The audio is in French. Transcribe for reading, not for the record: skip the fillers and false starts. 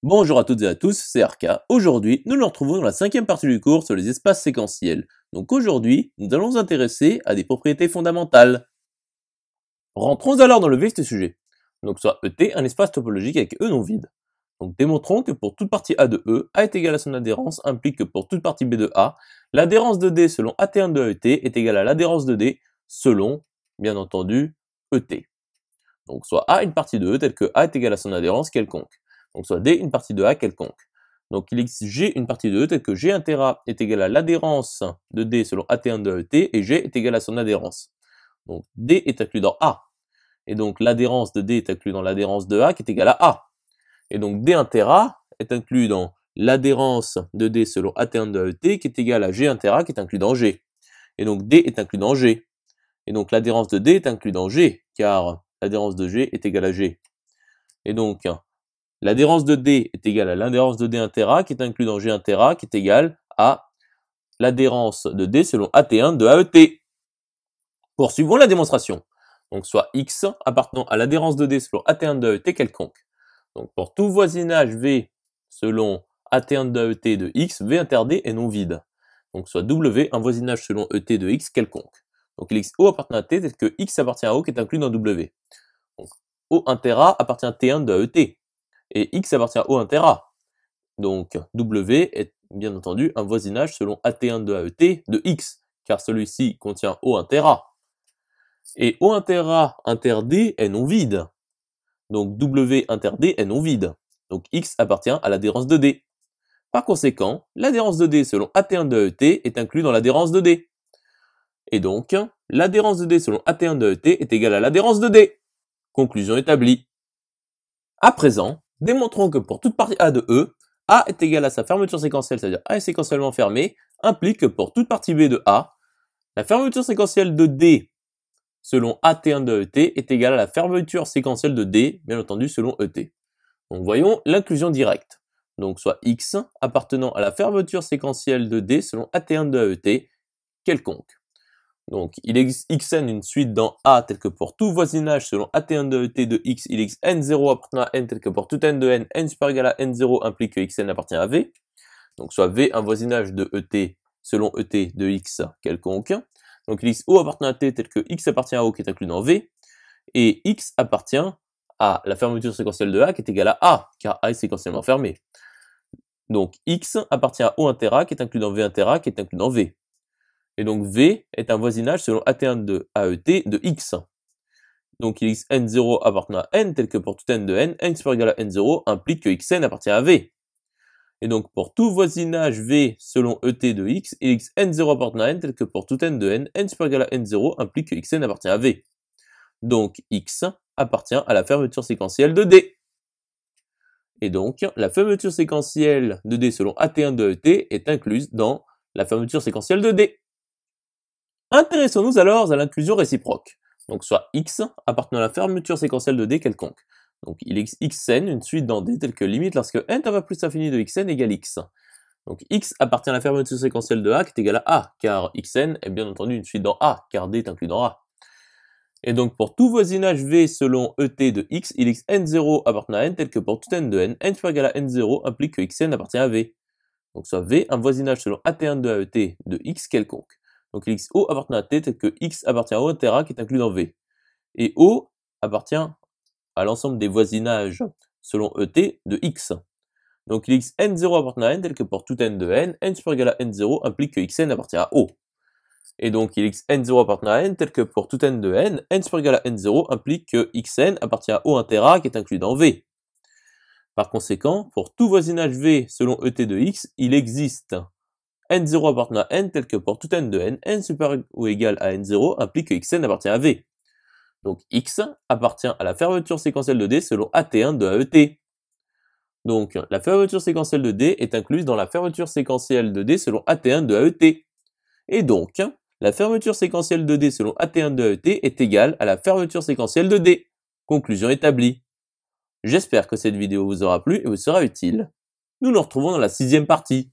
Bonjour à toutes et à tous, c'est Arca. Aujourd'hui, nous nous retrouvons dans la cinquième partie du cours sur les espaces séquentiels. Donc aujourd'hui, nous allons nous intéresser à des propriétés fondamentales. Rentrons alors dans le vif du sujet. Donc soit ET, un espace topologique avec E non vide. Donc démontrons que pour toute partie A de E, A est égal à son adhérence implique que pour toute partie B de A, l'adhérence de D selon AT1 de ET est égale à l'adhérence de D selon, bien entendu, ET. Donc soit A une partie de E telle que A est égal à son adhérence quelconque. Donc soit D une partie de A quelconque. Donc il existe G une partie de E telle que G inter A est égal à l'adhérence de D selon AT1 de ET et G est égal à son adhérence. Donc D est inclus dans A. Et donc l'adhérence de D est inclus dans l'adhérence de A qui est égale à A. Et donc D inter A est inclus dans l'adhérence de D selon AT1 de ET qui est égal à G inter A qui est inclus dans G. Et donc D est inclus dans G. Et donc l'adhérence de D est inclus dans G, car l'adhérence de G est égale à G. Et donc, l'adhérence de D est égale à l'adhérence de D inter A qui est inclus dans G inter A qui est égale à l'adhérence de D selon AT1 de AET. Poursuivons la démonstration. Donc soit X appartenant à l'adhérence de D selon AT1 de AET quelconque. Donc pour tout voisinage V selon AT1 de AET de X, V inter D est non vide. Donc soit W un voisinage selon ET de X quelconque. Donc il existe O appartenant à T tel que X appartient à O qui est inclus dans W. Donc O inter A appartient à T1 de AET. Et X appartient à O inter A. Donc W est bien entendu un voisinage selon AT1 de AET de X, car celui-ci contient O inter A. Et O inter A inter D est non vide. Donc W inter D est non vide. Donc X appartient à l'adhérence de D. Par conséquent, l'adhérence de D selon AT1 de AET est inclus dans l'adhérence de D. Et donc, l'adhérence de D selon AT1 de ET est égale à l'adhérence de D. Conclusion établie. À présent, démontrons que pour toute partie A de E, A est égal à sa fermeture séquentielle, c'est-à-dire A est séquentiellement fermé, implique que pour toute partie B de A, la fermeture séquentielle de D selon AT1 de ET est égale à la fermeture séquentielle de D, bien entendu, selon ET. Donc voyons l'inclusion directe. Donc soit X appartenant à la fermeture séquentielle de D selon AT1 de AET quelconque. Donc, il existe xn une suite dans A telle que pour tout voisinage selon AT1 de ET de X, il existe n0 appartenant à n tel que pour tout n de n super égal à n0 implique que xn appartient à V. Donc, soit V un voisinage de ET selon ET de X quelconque. Donc, il existe O appartenant à T tel que X appartient à O qui est inclus dans V. Et X appartient à la fermeture séquentielle de A qui est égale à A, car A est séquentiellement fermé. Donc, X appartient à O inter A qui est inclus dans V inter A qui est inclus dans V. Et donc V est un voisinage selon AT1 de AET de X. Donc il existe N0 appartenant à N tel que pour tout N de N super égal à N0 implique que Xn appartient à V. Et donc pour tout voisinage V selon ET de X, il existe N0 appartenant à N tel que pour tout N de N super égal à N0 implique que Xn appartient à V. Donc X appartient à la fermeture séquentielle de D. Et donc la fermeture séquentielle de D selon AT1 de ET est incluse dans la fermeture séquentielle de D. Intéressons-nous alors à l'inclusion réciproque. Donc soit X appartenant à la fermeture séquentielle de D quelconque. Donc il existe Xn, une suite dans D telle que limite lorsque n va plus l'infini de Xn égale X. Donc X appartient à la fermeture séquentielle de A qui est égale à A, car Xn est bien entendu une suite dans A, car D est inclus dans A. Et donc pour tout voisinage V selon ET de X, il existe N0 appartenant à N tel que pour tout N de N super égal à N0 implique que Xn appartient à V. Donc soit V un voisinage selon AT1 de AET de X quelconque. Donc il existe O appartenant à T tel que X appartient à O inter A qui est inclus dans V. Et O appartient à l'ensemble des voisinages selon ET de X. Donc il existe N0 appartenant à N tel que pour tout N de N super égal à N0 implique que Xn appartient à O. Et donc il existe N0 appartenant à N tel que pour tout N de N super égal à N0 implique que Xn appartient à O inter A qui est inclus dans V. Par conséquent, pour tout voisinage V selon ET de X, il existe N0 appartenant à N tel que pour tout N de N super ou égal à N0 implique que Xn appartient à V. Donc X appartient à la fermeture séquentielle de D selon AT1 de AET. Donc la fermeture séquentielle de D est incluse dans la fermeture séquentielle de D selon AT1 de AET. Et donc, la fermeture séquentielle de D selon AT1 de AET est égale à la fermeture séquentielle de D. Conclusion établie. J'espère que cette vidéo vous aura plu et vous sera utile. Nous nous retrouvons dans la 6e partie.